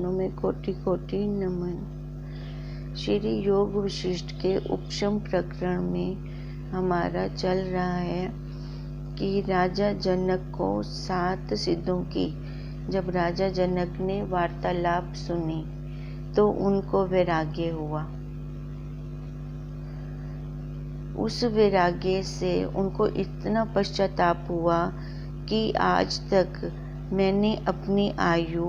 में कोटि कोटि नमन। श्री योग वशिष्ठ के उपशम प्रकरण में हमारा चल रहा है कि राजा जनक को 7 सिद्धों की जब राजा जनक ने वार्तालाप सुनी तो उनको वैराग्य हुआ। उस वैराग्य से उनको इतना पश्चाताप हुआ कि आज तक मैंने अपनी आयु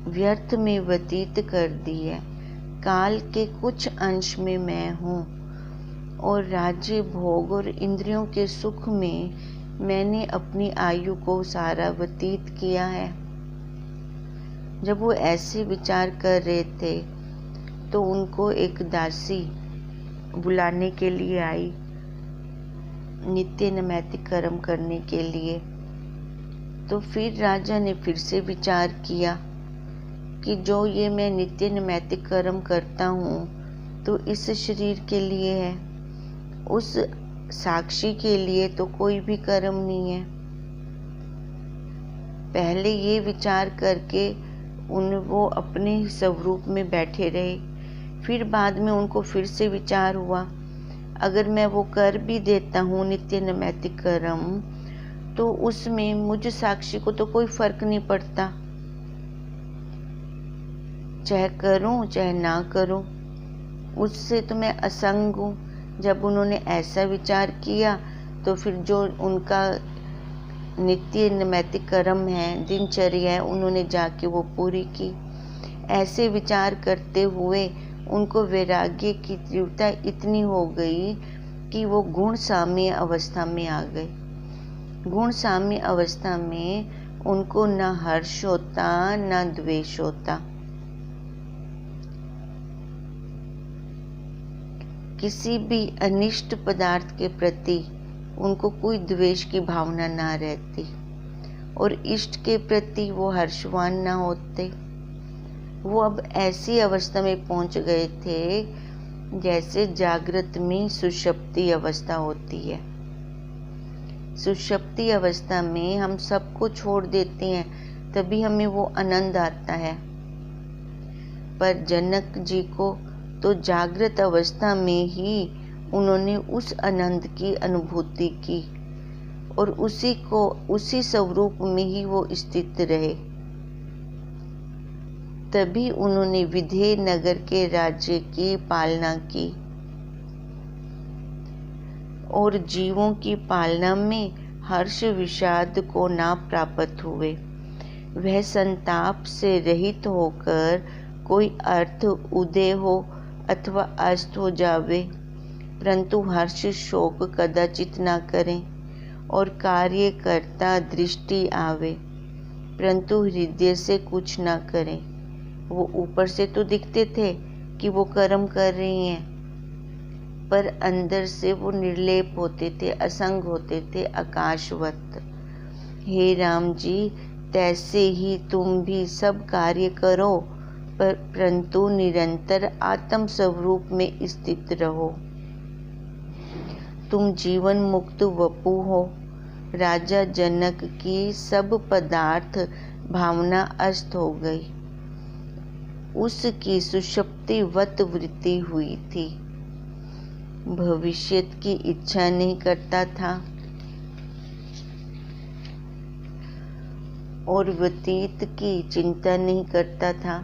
व्यर्थ में व्यतीत कर दी है। काल के कुछ अंश में मैं हूँ और राज्य भोग और इंद्रियों के सुख में मैंने अपनी आयु को सारा व्यतीत किया है। जब वो ऐसे विचार कर रहे थे तो उनको एक दासी बुलाने के लिए आई, नित्य नैमित्तिक कर्म करने के लिए। तो फिर राजा ने फिर से विचार किया कि जो ये मैं नित्य नैमित्तिक कर्म करता हूँ तो इस शरीर के लिए है, उस साक्षी के लिए तो कोई भी कर्म नहीं है। पहले ये विचार करके वो अपने स्वरूप में बैठे रहे। फिर बाद में उनको फिर से विचार हुआ, अगर मैं वो कर भी देता हूँ नित्य नैमित्तिक कर्म तो उसमें मुझ साक्षी को तो कोई फर्क नहीं पड़ता, चाहे करूं चाहे ना करूं, उससे तो मैं असंग हूँ। जब उन्होंने ऐसा विचार किया तो फिर जो उनका नित्य नैमित्तिक कर्म है, दिनचर्या है, उन्होंने जाके वो पूरी की। ऐसे विचार करते हुए उनको वैराग्य की तीव्रता इतनी हो गई कि वो गुण साम्य अवस्था में आ गए। गुण साम्य अवस्था में उनको न हर्ष होता न द्वेष होता। किसी भी अनिष्ट पदार्थ के प्रति उनको कोई द्वेष की भावना ना रहती और इष्ट के प्रति वो हर्षवान ना होते। वो अब ऐसी अवस्था में पहुंच गए थे जैसे जागृत में सुषुप्ति अवस्था होती है। सुषुप्ति अवस्था में हम सबको छोड़ देते हैं, तभी हमें वो आनंद आता है। पर जनक जी को तो जागृत अवस्था में ही उन्होंने उस आनंद की अनुभूति की और उसी स्वरूप में ही वो स्थित रहे। तभी उन्होंने विदेह नगर के राज्य की पालना की और जीवों की पालना में हर्ष विषाद को ना प्राप्त हुए। वह संताप से रहित होकर कोई अर्थ उदय हो अथवा अस्त हो जावे, परंतु हर्ष शोक कदाचित ना करें और कार्य करता दृष्टि आवे, परंतु हृदय से कुछ ना करें। वो ऊपर से तो दिखते थे कि वो कर्म कर रही हैं, पर अंदर से वो निर्लेप होते थे, असंग होते थे, आकाशवत। हे राम जी, तैसे ही तुम भी सब कार्य करो, परंतु निरंतर आत्म स्वरूप में स्थित रहो। तुम जीवन मुक्त वपु हो। राजा जनक की सब पदार्थ भावना अस्त हो गई, उसकी सुषुप्तिवत वृत्ति हुई थी। भविष्य की इच्छा नहीं करता था और व्यतीत की चिंता नहीं करता था।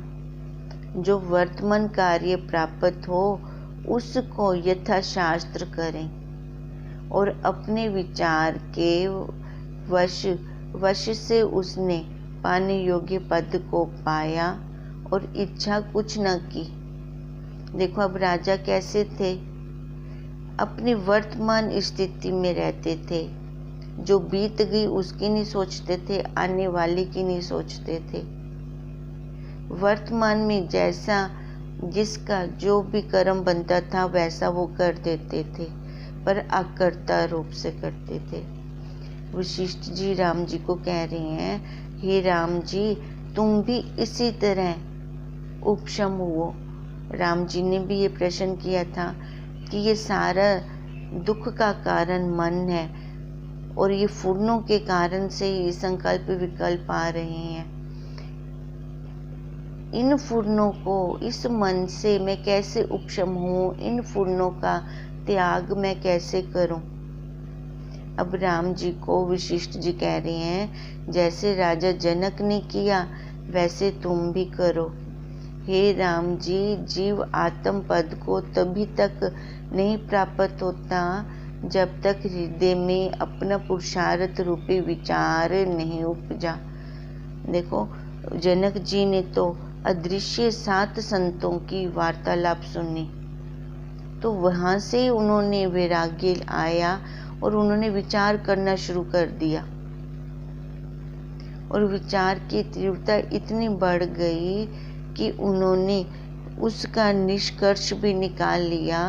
जो वर्तमान कार्य प्राप्त हो उसको यथाशास्त्र करें और अपने विचार के वश से उसने पाने योग्य पद को पाया और इच्छा कुछ न की। देखो अब राजा कैसे थे, अपनी वर्तमान स्थिति में रहते थे। जो बीत गई उसकी नहीं सोचते थे, आने वाले की नहीं सोचते थे। वर्तमान में जैसा जिसका जो भी कर्म बनता था वैसा वो कर देते थे, पर अकर्ता रूप से करते थे। वशिष्ठ जी राम जी को कह रहे हैं, हे राम जी, तुम भी इसी तरह उपशम हुओ। राम जी ने भी ये प्रश्न किया था कि ये सारा दुख का कारण मन है और ये फूलों के कारण से ही संकल्प विकल्प आ रहे हैं। इन फूर्णों को, इस मन से मैं कैसे उपशम हूँ, इन फूर्णों का त्याग मैं कैसे करूं। अब राम जी को वशिष्ठ जी कह रहे हैं, जैसे राजा जनक ने किया वैसे तुम भी करो। हे राम जी, जीव आत्म पद को तभी तक नहीं प्राप्त होता जब तक हृदय में अपना पुरुषार्थ रूपी विचार नहीं उपजा। देखो, जनक जी ने तो अदृश्य 7 संतों की वार्तालाप सुनी, तो वहां से उन्होंने वैराग्य आया और उन्होंने विचार करना शुरू कर दिया, और विचार की तीव्रता इतनी बढ़ गई कि उन्होंने उसका निष्कर्ष भी निकाल लिया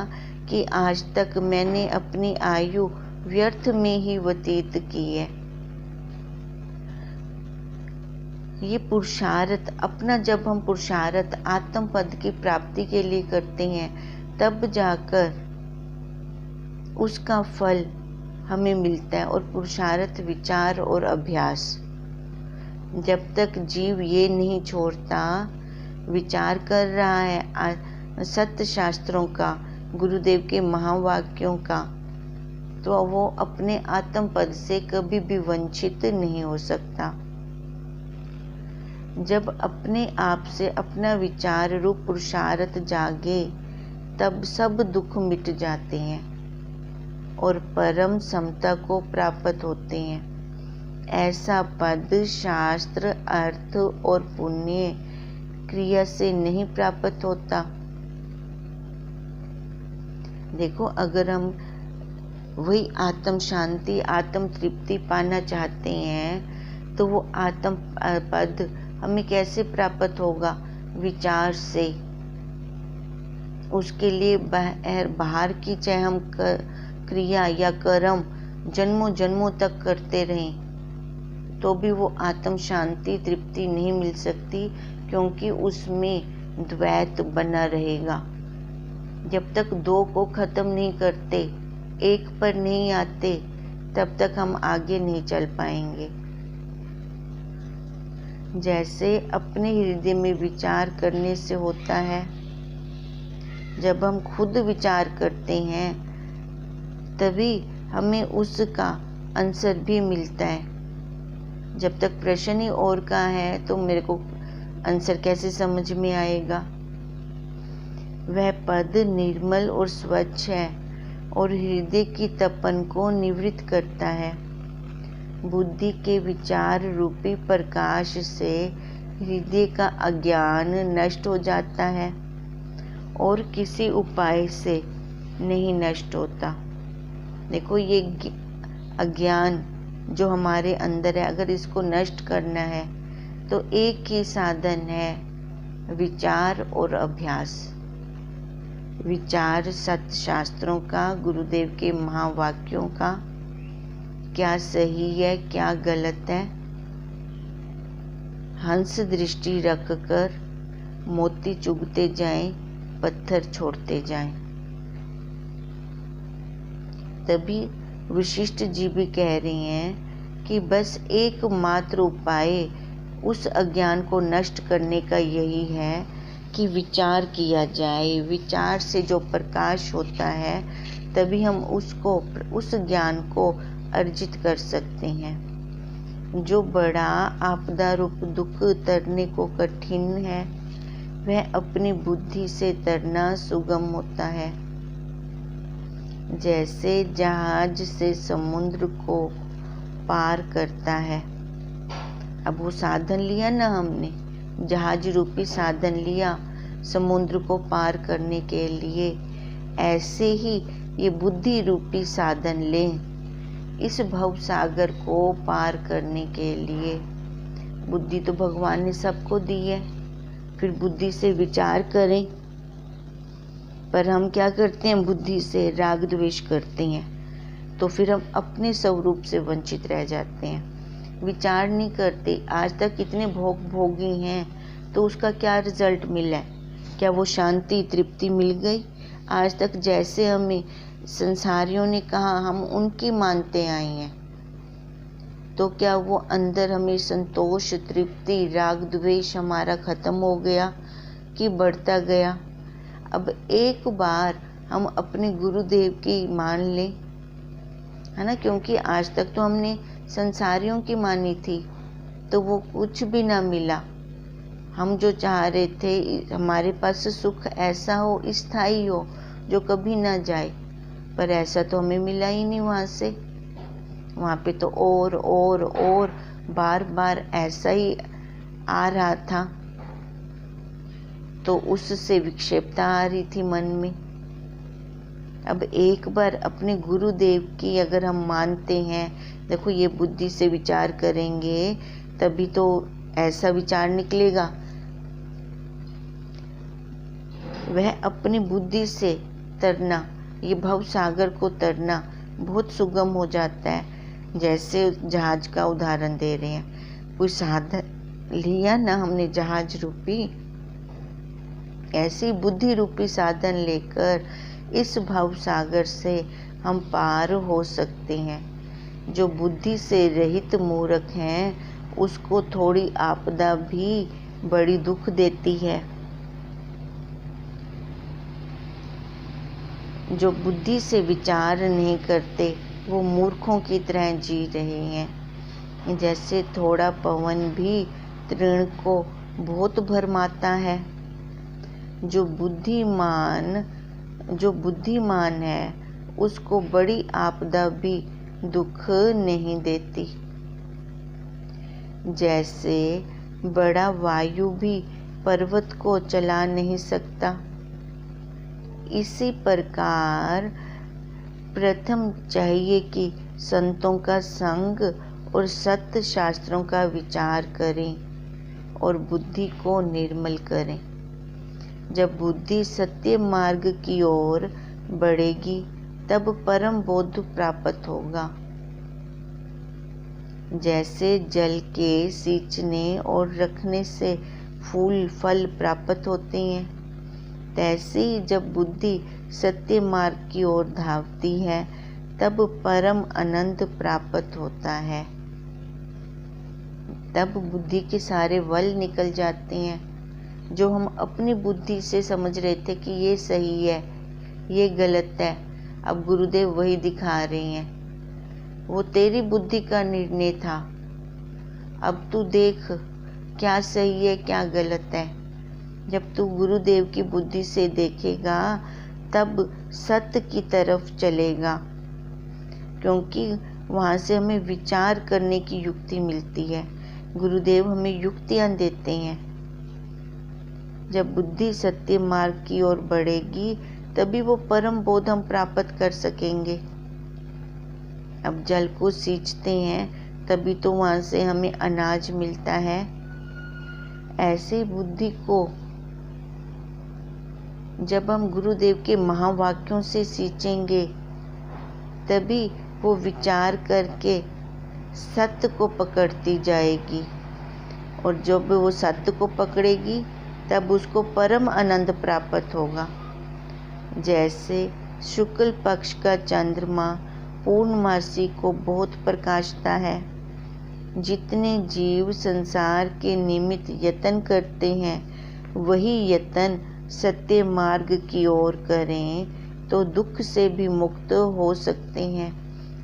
कि आज तक मैंने अपनी आयु व्यर्थ में ही व्यतीत की है। ये पुरुषार्थ अपना, जब हम पुरुषार्थ आत्म पद की प्राप्ति के लिए करते हैं तब जाकर उसका फल हमें मिलता है। और पुरुषार्थ, विचार और अभ्यास, जब तक जीव ये नहीं छोड़ता, विचार कर रहा है सत्य शास्त्रों का, गुरुदेव के महावाक्यों का, तो वो अपने आत्म पद से कभी भी वंचित नहीं हो सकता। जब अपने आप से अपना विचार रूप पुरुषार्थ जागे तब सब दुख मिट जाते हैं और परम समता को प्राप्त होते हैं। ऐसा पद शास्त्र, अर्थ और पुण्य क्रिया से नहीं प्राप्त होता। देखो, अगर हम वही आत्म शांति, आत्म तृप्ति पाना चाहते हैं तो वो आत्म पद हमें कैसे प्राप्त होगा? विचार से। उसके लिए बाहर की चाहे हम क्रिया या कर्म जन्मों जन्मों तक करते रहें तो भी वो आत्म शांति, तृप्ति नहीं मिल सकती, क्योंकि उसमें द्वैत बना रहेगा। जब तक 2 को खत्म नहीं करते, एक पर नहीं आते, तब तक हम आगे नहीं चल पाएंगे। जैसे अपने हृदय में विचार करने से होता है, जब हम खुद विचार करते हैं तभी हमें उसका आंसर भी मिलता है। जब तक प्रश्न ही और का है तो मेरे को आंसर कैसे समझ में आएगा? वह पद निर्मल और स्वच्छ है और हृदय की तपन को निवृत्त करता है। बुद्धि के विचार रूपी प्रकाश से हृदय का अज्ञान नष्ट हो जाता है और किसी उपाय से नहीं नष्ट होता। देखो, ये अज्ञान जो हमारे अंदर है, अगर इसको नष्ट करना है तो एक ही साधन है, विचार और अभ्यास। विचार सत्य शास्त्रों का, गुरुदेव के महावाक्यों का, क्या सही है क्या गलत है, हंस दृष्टि रखकर मोती चुगते जाएं, पत्थर छोड़ते जाएं। तभी वशिष्ठ जी भी कह रही हैं कि बस एकमात्र उपाय उस अज्ञान को नष्ट करने का यही है कि विचार किया जाए। विचार से जो प्रकाश होता है तभी हम उस ज्ञान को अर्जित कर सकते हैं। जो बड़ा आपदा रूप दुख तरने को कठिन है, वह अपनी बुद्धि से तरना सुगम होता है। जैसे जहाज से समुद्र को पार करता है। अब वो साधन लिया ना हमने, जहाज रूपी साधन लिया समुद्र को पार करने के लिए, ऐसे ही ये बुद्धि रूपी साधन लें इस भव सागर को पार करने के लिए। बुद्धि तो भगवान ने सबको दी है, फिर बुद्धि से विचार करें। पर हम क्या करते हैं? बुद्धि से राग द्वेष करते हैं, तो फिर हम अपने स्वरूप से वंचित रह जाते हैं। विचार नहीं करते। आज तक कितने भोगी हैं, तो उसका क्या रिजल्ट मिला है? क्या वो शांति, तृप्ति मिल गई? आज तक जैसे हमें संसारियों ने कहा, हम उनकी मानते आए हैं। तो क्या वो अंदर हमें संतोष, तृप्ति, राग द्वेष हमारा खत्म हो गया कि बढ़ता गया? अब एक बार हम अपने गुरुदेव की मान लें, है ना, क्योंकि आज तक तो हमने संसारियों की मानी थी, तो वो कुछ भी ना मिला। हम जो चाह रहे थे हमारे पास सुख ऐसा हो, स्थायी हो, जो कभी ना जाए, पर ऐसा तो हमें मिला ही नहीं वहाँ से। वहाँ पे तो और बार बार ऐसा ही आ रहा था, तो उससे विक्षेपता आ रही थी मन में। अब एक बार अपने गुरुदेव की अगर हम मानते हैं, देखो ये बुद्धि से विचार करेंगे तभी तो ऐसा विचार निकलेगा। वह अपनी बुद्धि से तरना, ये भव सागर को तरना बहुत सुगम हो जाता है। जैसे जहाज का उदाहरण दे रहे हैं, कोई साधन लिया ना हमने जहाज रूपी, ऐसी बुद्धि रूपी साधन लेकर इस भव सागर से हम पार हो सकते हैं। जो बुद्धि से रहित मूर्ख हैं उसको थोड़ी आपदा भी बड़ी दुख देती है। जो बुद्धि से विचार नहीं करते वो मूर्खों की तरह जी रहे हैं। जैसे थोड़ा पवन भी तृण को बहुत भरमाता है। जो बुद्धिमान है उसको बड़ी आपदा भी दुख नहीं देती। जैसे बड़ा वायु भी पर्वत को चला नहीं सकता, इसी प्रकार प्रथम चाहिए कि संतों का संग और सत्य शास्त्रों का विचार करें और बुद्धि को निर्मल करें। जब बुद्धि सत्य मार्ग की ओर बढ़ेगी तब परम बोध प्राप्त होगा। जैसे जल के सींचने और रखने से फूल फल प्राप्त होते हैं, तैसे ही जब बुद्धि सत्य मार्ग की ओर धावती है तब परम आनंद प्राप्त होता है। तब बुद्धि के सारे वल निकल जाते हैं। जो हम अपनी बुद्धि से समझ रहे थे कि ये सही है, ये गलत है, अब गुरुदेव वही दिखा रहे हैं। वो तेरी बुद्धि का निर्णय था, अब तू देख क्या सही है क्या गलत है। जब तू गुरुदेव की बुद्धि से देखेगा तब सत्य की तरफ चलेगा, क्योंकि वहाँ से हमें विचार करने की युक्ति मिलती है। गुरुदेव हमें युक्तियाँ देते हैं। जब बुद्धि सत्य मार्ग की ओर बढ़ेगी तभी वो परम बोध हम प्राप्त कर सकेंगे। अब जल को सींचते हैं तभी तो वहाँ से हमें अनाज मिलता है। ऐसे बुद्धि को जब हम गुरुदेव के महावाक्यों से सींचेंगे तभी वो विचार करके सत्य को पकड़ती जाएगी, और जब वो सत्य को पकड़ेगी तब उसको परम आनंद प्राप्त होगा। जैसे शुक्ल पक्ष का चंद्रमा पूर्णमासी को बहुत प्रकाशता है। जितने जीव संसार के निमित्त यत्न करते हैं वही यत्न सत्य मार्ग की ओर करें तो दुख से भी मुक्त हो सकते हैं।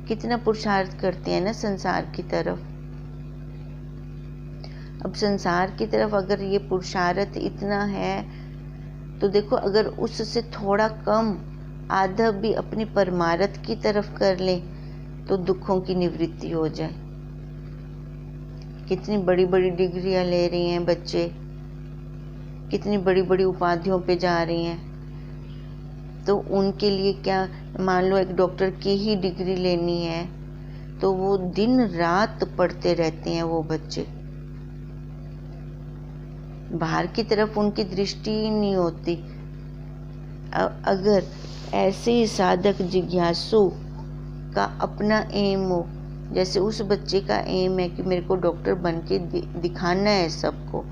कितना पुरुषार्थ करते हैं ना संसार की तरफ। अब संसार की तरफ अगर ये पुरुषार्थ इतना है तो देखो, अगर उससे थोड़ा कम आधा भी अपनी परमार्थ की तरफ कर ले तो दुखों की निवृत्ति हो जाए। कितनी बड़ी बड़ी डिग्रियां ले रही हैं बच्चे, कितनी बड़ी बड़ी उपाधियों पे जा रही हैं, तो उनके लिए क्या, मान लो एक डॉक्टर की ही डिग्री लेनी है तो वो दिन रात पढ़ते रहते हैं वो बच्चे। बाहर की तरफ उनकी दृष्टि ही नहीं होती। अगर ऐसे ही साधक जिज्ञासु का अपना एम हो, जैसे उस बच्चे का एम है कि मेरे को डॉक्टर बन के दिखाना है सबको,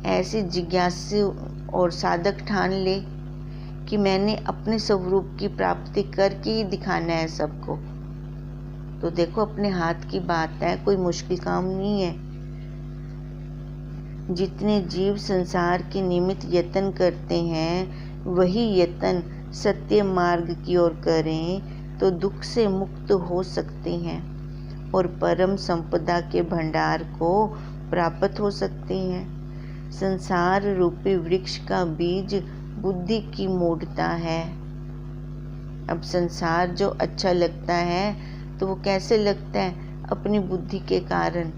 ऐसे जिज्ञासु और साधक ठान ले कि मैंने अपने स्वरूप की प्राप्ति करके ही दिखाना है सबको, तो देखो अपने हाथ की बात है, कोई मुश्किल काम नहीं है। जितने जीव संसार के निमित्त यत्न करते हैं, वही यत्न सत्य मार्ग की ओर करें तो दुख से मुक्त हो सकते हैं और परम संपदा के भंडार को प्राप्त हो सकते हैं। संसार रूपी वृक्ष का बीज बुद्धि की मूढ़ता है। अब संसार जो अच्छा लगता है तो वो कैसे लगता है? अपनी बुद्धि के कारण,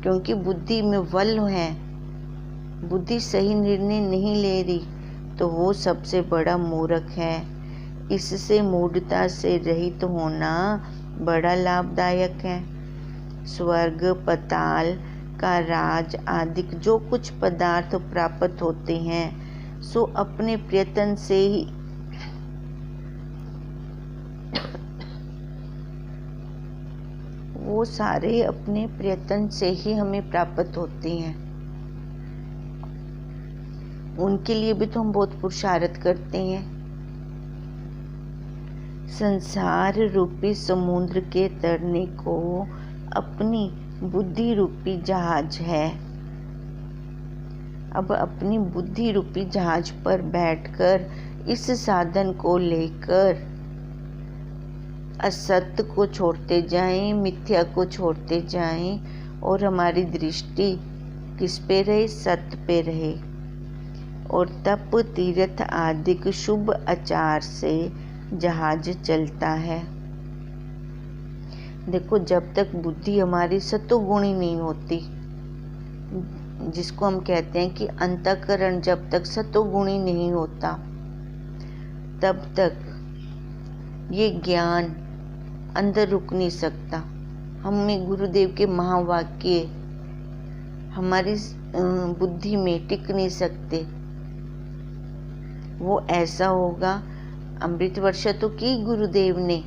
क्योंकि बुद्धि में वल है, बुद्धि सही निर्णय नहीं ले रही, तो वो सबसे बड़ा मूर्ख है। इससे मूढ़ता से रहित होना बड़ा लाभदायक है। स्वर्ग, पताल का राज आदि जो कुछ पदार्थ प्राप्त होते हैं, सो अपने प्रयत्न से ही वो सारे अपने प्रयत्न से ही हमें प्राप्त होते हैं। उनके लिए भी तो हम बहुत पुरुषार्थ करते हैं। संसार रूपी समुद्र के तरने को अपनी बुद्धि रूपी जहाज है। अब अपनी बुद्धि रूपी जहाज पर बैठकर इस साधन को लेकर असत्य को छोड़ते जाएं, मिथ्या को छोड़ते जाएं और हमारी दृष्टि किस पे रहे? सत्य पे रहे। और तप, तीर्थ आदि शुभ आचार से जहाज चलता है। देखो, जब तक बुद्धि हमारी सत्वगुणी नहीं होती, जिसको हम कहते हैं कि अंतःकरण जब तक सत्वगुणी नहीं होता, तब तक ये ज्ञान अंदर रुक नहीं सकता। हमें गुरुदेव के महावाक्य हमारी बुद्धि में टिक नहीं सकते। वो ऐसा होगा, अमृत वर्षा तो की गुरुदेव ने,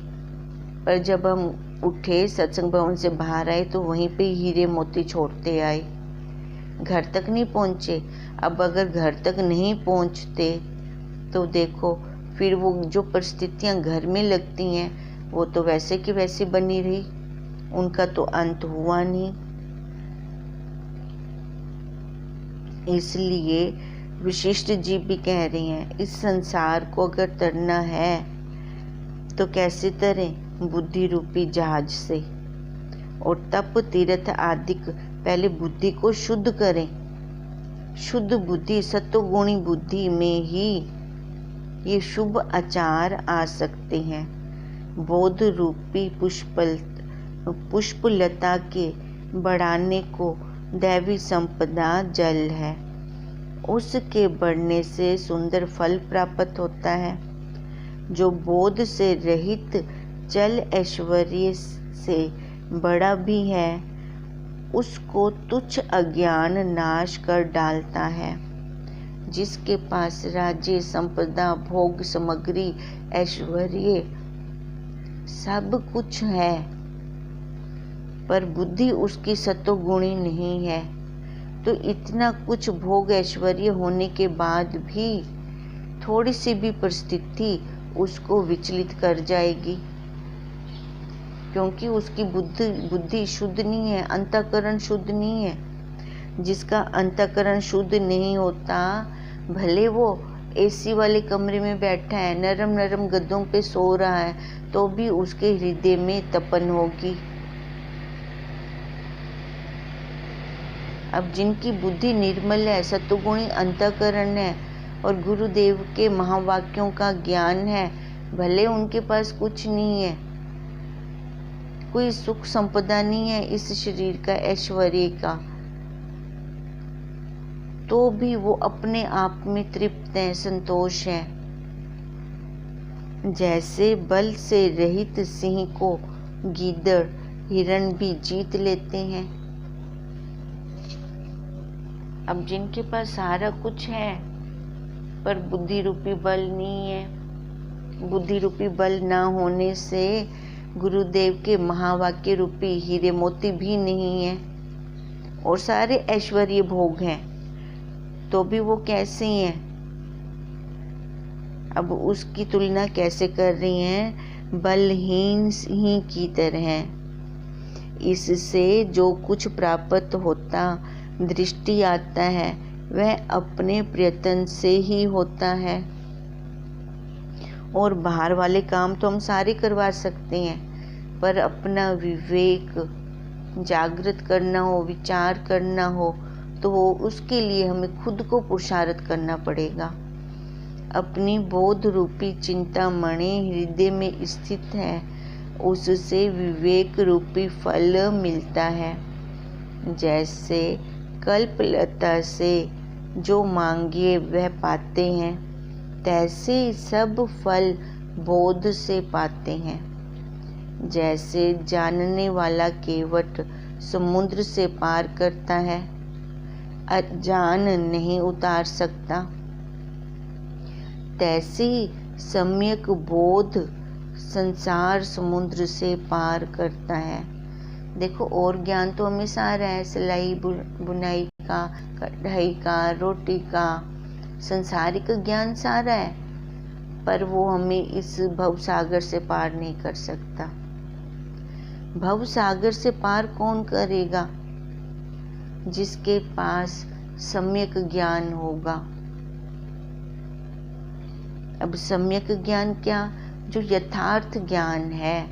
पर जब हम उठे, सत्संग भवन से बाहर आए तो वहीं पे हीरे मोती छोड़ते आए, घर तक नहीं पहुँचे। अब अगर घर तक नहीं पहुँचते तो देखो फिर वो जो परिस्थितियाँ घर में लगती हैं वो तो वैसे की वैसी बनी रही, उनका तो अंत हुआ नहीं। इसलिए विशिष्ट जी भी कह रही हैं, इस संसार को अगर तरना है तो कैसे तरें? बुद्धि रूपी जहाज से। और तप, तीर्थ आदि पहले बुद्धि को शुद्ध करें। शुद्ध बुद्धि, सत्वगुणी बुद्धि में ही ये शुभ आचार आ सकते हैं। बोध रूपी पुष्पलता के बढ़ाने को दैवी संपदा जल है, उसके बढ़ने से सुंदर फल प्राप्त होता है। जो बोध से रहित चल ऐश्वर्य से बड़ा भी है, उसको तुच्छ अज्ञान नाश कर डालता है। जिसके पास राज्य, संपदा, भोग सामग्री, ऐश्वर्य सब कुछ है, पर बुद्धि उसकी सत्वगुणी नहीं है, तो इतना कुछ भोग ऐश्वर्य होने के बाद भी थोड़ी सी भी परिस्थिति उसको विचलित कर जाएगी, क्योंकि उसकी बुद्धि शुद्ध नहीं है, अंतःकरण शुद्ध नहीं है। जिसका अंतःकरण शुद्ध नहीं होता, भले वो एसी वाले कमरे में बैठा है, नरम नरम गद्दों पे सो रहा है, तो भी उसके हृदय में तपन होगी। अब जिनकी बुद्धि निर्मल है, सत्वगुणी अंतःकरण है और गुरुदेव के महावाक्यों का ज्ञान है, भले उनके पास कुछ नहीं है, कोई सुख संपदा नहीं है इस शरीर का, ऐश्वर्य का, तो भी वो अपने आप में तृप्त है, संतोष है। जैसे बल से रहित सिंह को गीदड़, हिरण भी जीत लेते हैं। अब जिनके पास सारा कुछ है पर बुद्धि रूपी बल नहीं है, बुद्धि रूपी बल ना होने से गुरुदेव के महावाक्य रूपी हीरे मोती भी नहीं है और सारे ऐश्वर्य भोग हैं, तो भी वो कैसे हैं? अब उसकी तुलना कैसे कर रही हैं? बलहीन ही की तरह। इससे जो कुछ प्राप्त होता दृष्टि आता है वह अपने प्रयत्न से ही होता है। और बाहर वाले काम तो हम सारे करवा सकते हैं, पर अपना विवेक जागृत करना हो, विचार करना हो, तो वो उसके लिए हमें खुद को पुरुषार्थ करना पड़ेगा। अपनी बोध रूपी चिंतामणि हृदय में स्थित है, उससे विवेक रूपी फल मिलता है। जैसे कल्पलता से जो मांगे वह पाते हैं, तैसे सब फल बोध से पाते हैं। जैसे जानने वाला केवट समुद्र से पार करता है, अजान नहीं उतार सकता, तैसे सम्यक बोध संसार समुद्र से पार करता है। देखो, और ज्ञान तो हमें सारा है, सिलाई बुनाई का, कढ़ाई का, रोटी का, संसारिक ज्ञान सारा है, पर वो हमें इस भव सागर से पार नहीं कर सकता। भव सागर से पार कौन करेगा? जिसके पास सम्यक ज्ञान होगा। अब सम्यक ज्ञान क्या? जो यथार्थ ज्ञान है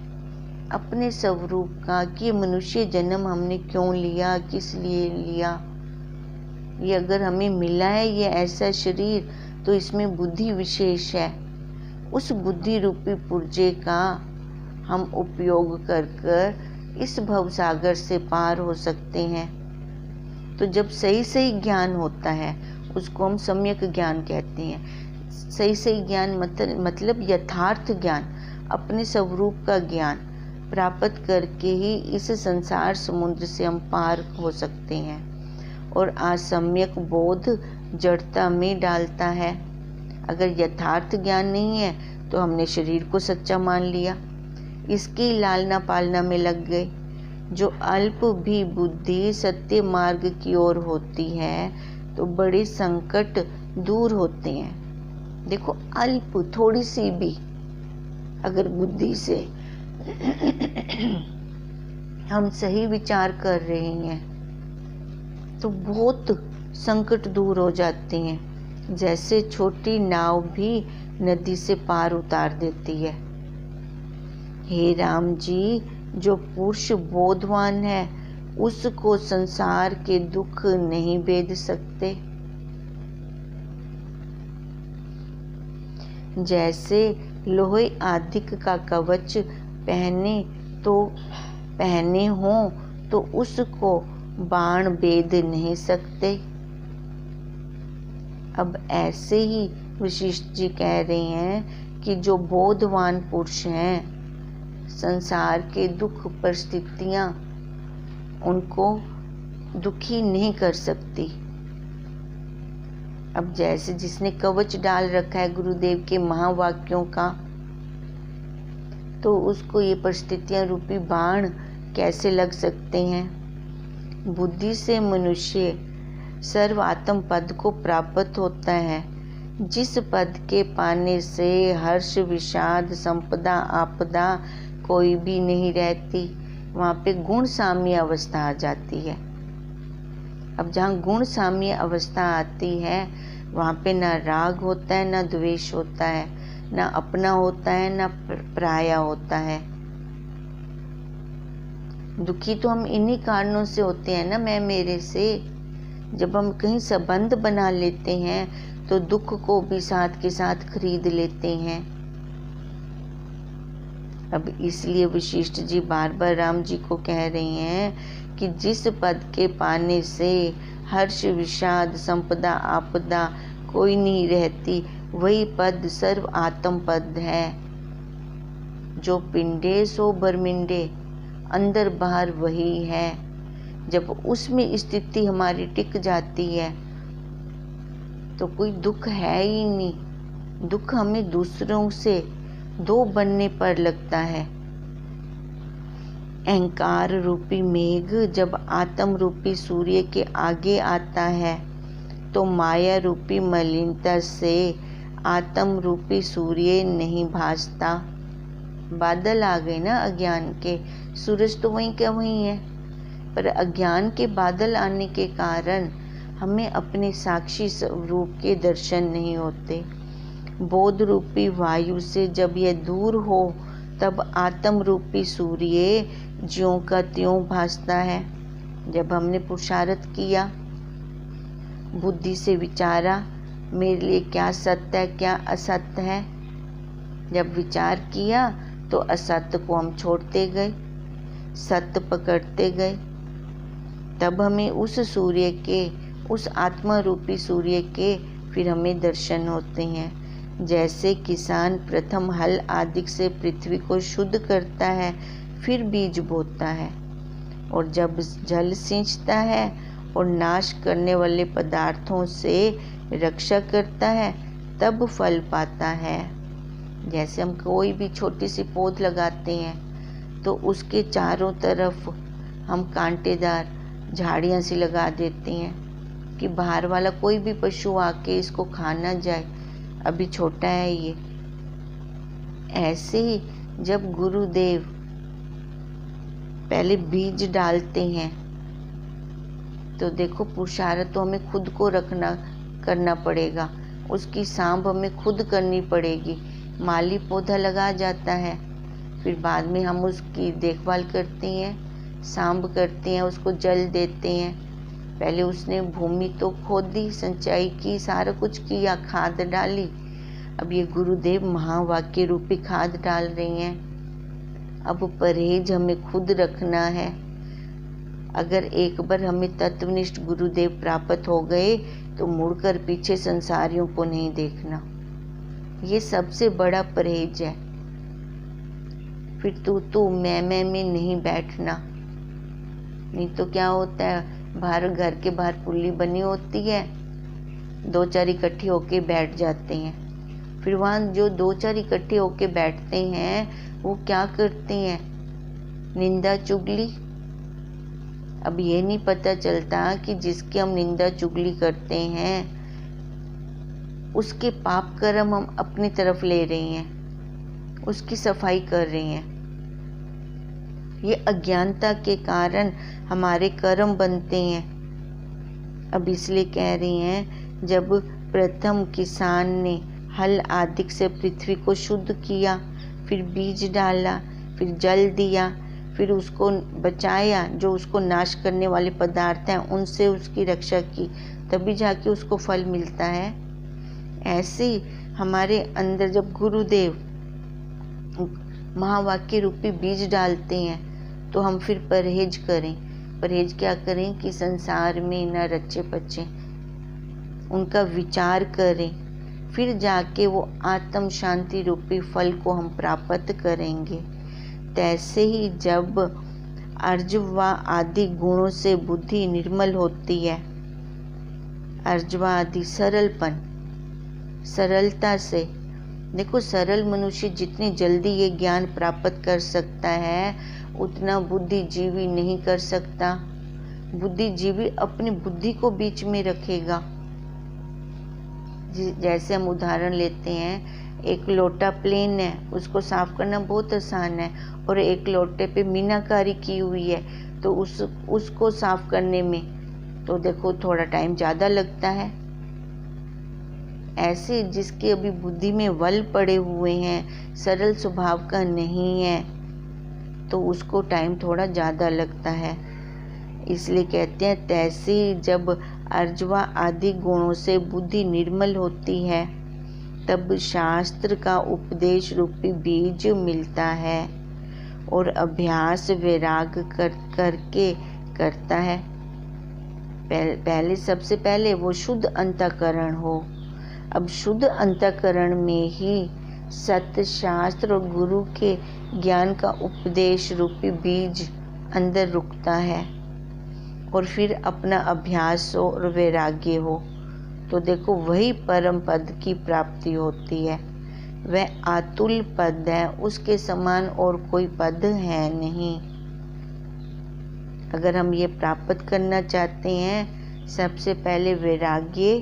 अपने स्वरूप का, कि मनुष्य जन्म हमने क्यों लिया, किस लिए लिया, ये अगर हमें मिला है ये ऐसा शरीर, तो इसमें बुद्धि विशेष है। उस बुद्धि रूपी पुर्जे का हम उपयोग कर कर इस भव सागर से पार हो सकते हैं। तो जब सही सही ज्ञान होता है उसको हम सम्यक ज्ञान कहते हैं। सही सही ज्ञान मतलब यथार्थ ज्ञान, अपने स्वरूप का ज्ञान प्राप्त करके ही इस संसार समुद्र से हम पार हो सकते हैं। और असम्यक बोध जड़ता में डालता है। अगर यथार्थ ज्ञान नहीं है तो हमने शरीर को सच्चा मान लिया, इसकी लालना पालना में लग गए। जो अल्प भी बुद्धि सत्य मार्ग की ओर होती है तो बड़े संकट दूर होते हैं। देखो, अल्प थोड़ी सी भी अगर बुद्धि से हम सही विचार कर रहे हैं तो बहुत संकट दूर हो जाते हैं। जैसे छोटी नाव भी नदी से पार उतार देती है। हे राम जी, जो पुरुष बोधवान है उसको संसार के दुख नहीं भेद सकते। जैसे लोहे आदिक का कवच पहने हो तो उसको बाण भेद नहीं सकते। अब ऐसे ही वशिष्ठ जी कह रहे हैं कि जो बोधवान पुरुष हैं, संसार के दुख परिस्थितियां उनको दुखी नहीं कर सकती। अब जैसे जिसने कवच डाल रखा है गुरुदेव के महावाक्यों का, तो उसको ये परिस्थितियां रूपी बाण कैसे लग सकते हैं। बुद्धि से मनुष्य सर्व आत्म पद को प्राप्त होता है, जिस पद के पाने से हर्ष विषाद संपदा आपदा कोई भी नहीं रहती। वहाँ पे गुण साम्य अवस्था आ जाती है। अब जहाँ गुण साम्य अवस्था आती है वहाँ पे ना राग होता है, ना द्वेष होता है, ना अपना होता है, ना पराया होता है। दुखी तो हम इन्हीं कारणों से होते हैं ना, मैं मेरे से। जब हम कहीं संबंध बना लेते हैं तो दुख को भी साथ के साथ खरीद लेते हैं। अब इसलिए वशिष्ठ जी बार बार राम जी को कह रहे हैं कि जिस पद के पाने से हर्ष विषाद संपदा आपदा कोई नहीं रहती, वही पद सर्व आत्म पद है। जो पिंडे सो बरमिंडे, अंदर बाहर वही है। जब उसमें स्थिति हमारी टिक जाती है तो कोई दुख है ही नहीं। दुख हमें दूसरों से दो बनने पर लगता है। अहंकार रूपी मेघ जब आत्म रूपी सूर्य के आगे आता है तो माया रूपी मलिनता से आत्म रूपी सूर्य नहीं भासता। बादल आ गए ना अज्ञान के, सूरज तो वहीं का वहीं है, पर अज्ञान के बादल आने के कारण हमें अपने साक्षी स्वरूप के दर्शन नहीं होते। बोध रूपी वायु से जब यह दूर हो तब आत्म रूपी सूर्य ज्यों का त्यों भासता है। जब हमने पुरुषार्थ किया, बुद्धि से विचारा मेरे लिए क्या सत्य है क्या असत्य है, जब विचार किया तो असत्य को हम छोड़ते गए, सत्य पकड़ते गए, तब हमें उस सूर्य के, उस आत्मा रूपी सूर्य के फिर हमें दर्शन होते हैं। जैसे किसान प्रथम हल आदि से पृथ्वी को शुद्ध करता है, फिर बीज बोता है, और जब जल सिंचता है और नाश करने वाले पदार्थों से रक्षा करता है, तब फल पाता है। जैसे हम कोई भी छोटी सी पौध लगाते हैं तो उसके चारों तरफ हम कांटेदार झाड़ियाँ सी लगा देते हैं कि बाहर वाला कोई भी पशु आके इसको खा ना जाए, अभी छोटा है ये। ऐसे ही जब गुरुदेव पहले बीज डालते हैं तो देखो पुरुषार्थ तो हमें खुद को करना पड़ेगा, उसकी सांभ हमें खुद करनी पड़ेगी। माली पौधा लगा जाता है, फिर बाद में हम उसकी देखभाल करते हैं, सांभ करते हैं, उसको जल देते हैं। पहले उसने भूमि तो खोदी, सिंचाई की, सारा कुछ किया, खाद डाली। अब ये गुरुदेव महावाक्य रूपी खाद डाल रही हैं। अब परहेज हमें खुद रखना है। अगर एक बार हमें तत्वनिष्ठ गुरुदेव प्राप्त हो गए तो मुड़कर पीछे संसारियों को नहीं देखना, ये सबसे बड़ा परहेज है। फिर तू मैं में नहीं बैठना, नहीं तो क्या होता है, बाहर घर के बाहर पुल्ली बनी होती है, दो चार इकट्ठे होके बैठ जाते हैं। फिर वहाँ जो दो चार इकट्ठे होके बैठते हैं वो क्या करते हैं, निंदा चुगली। अब ये नहीं पता चलता कि जिसकी हम निंदा चुगली करते हैं उसके पाप कर्म हम अपनी तरफ ले रहे हैं, उसकी सफाई कर रहे हैं। ये अज्ञानता के कारण हमारे कर्म बनते हैं। अब इसलिए कह रही हैं, जब प्रथम किसान ने हल आदि से पृथ्वी को शुद्ध किया, फिर बीज डाला, फिर जल दिया, फिर उसको बचाया, जो उसको नाश करने वाले पदार्थ हैं उनसे उसकी रक्षा की, तभी जाके उसको फल मिलता है। ऐसे ही हमारे अंदर जब गुरुदेव महावाक्य रूपी बीज डालते हैं तो हम फिर परहेज करें। परहेज क्या करें कि संसार में न रचे पचे, उनका विचार करें, फिर जाके वो आत्म शांति रूपी फल को हम प्राप्त करेंगे। तैसे ही जब अर्जवा आदि गुणों से बुद्धि निर्मल होती है, अर्जवा आदि सरलपन, सरलता से, देखो सरल मनुष्य जितनी जल्दी ये ज्ञान प्राप्त कर सकता है उतना बुद्धिजीवी नहीं कर सकता। बुद्धिजीवी अपनी बुद्धि को बीच में रखेगा। जैसे हम उदाहरण लेते हैं, एक लोटा प्लेन है, उसको साफ करना बहुत आसान है, और एक लोटे पे मीनाकारी की हुई है तो उसको साफ करने में तो देखो थोड़ा टाइम ज़्यादा लगता है। ऐसे जिसके अभी बुद्धि में वल पड़े हुए हैं, सरल स्वभाव का नहीं है, तो उसको टाइम थोड़ा ज़्यादा लगता है। इसलिए कहते हैं, तैसे जब अर्जवा आदि गुणों से बुद्धि निर्मल होती है तब शास्त्र का उपदेश रूपी बीज मिलता है और अभ्यास वैराग करके करता है। पहले सबसे पहले वो शुद्ध अंतःकरण हो। अब शुद्ध अंतःकरण में ही सत्य शास्त्र और गुरु के ज्ञान का उपदेश रूपी बीज अंदर रुकता है, और फिर अपना अभ्यास हो और वैराग्य हो, तो देखो वही परम पद की प्राप्ति होती है। वह अतुल पद है, उसके समान और कोई पद है नहीं। अगर हम ये प्राप्त करना चाहते हैं, सबसे पहले वैराग्य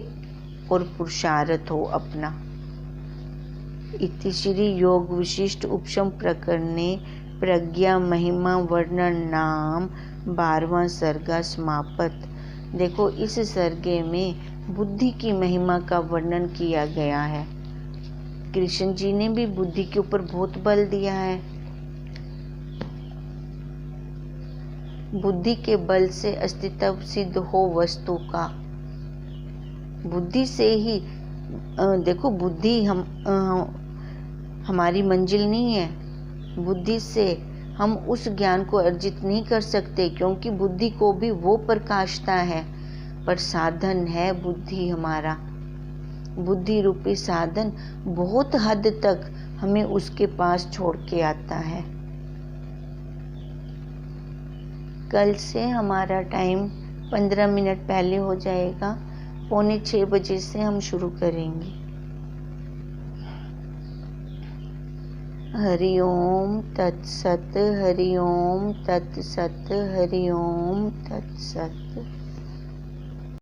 और पुरुषार्थ हो अपना। इति श्री योग विशिष्ट उपशम प्रकरणे प्रज्ञा महिमा वर्णन नाम 12वां सर्गा समापत। देखो, इस सर्गे में बुद्धि की महिमा का वर्णन किया गया है। कृष्ण जी ने भी बुद्धि के ऊपर बहुत बल दिया है। बुद्धि के बल से अस्तित्व सिद्ध हो वस्तु का। बुद्धि से ही देखो, बुद्धि हमारी मंजिल नहीं है। बुद्धि से हम उस ज्ञान को अर्जित नहीं कर सकते, क्योंकि बुद्धि को भी वो प्रकाशता है, पर साधन है बुद्धि हमारा। बुद्धि रूपी साधन बहुत हद तक हमें उसके पास छोड़ के आता है। कल से हमारा टाइम 15 मिनट पहले हो जाएगा। 5:45 बजे से हम शुरू करेंगे। हरि ओम तत्सत, हरि ओम तत्सत, हरि ओम तत्सत।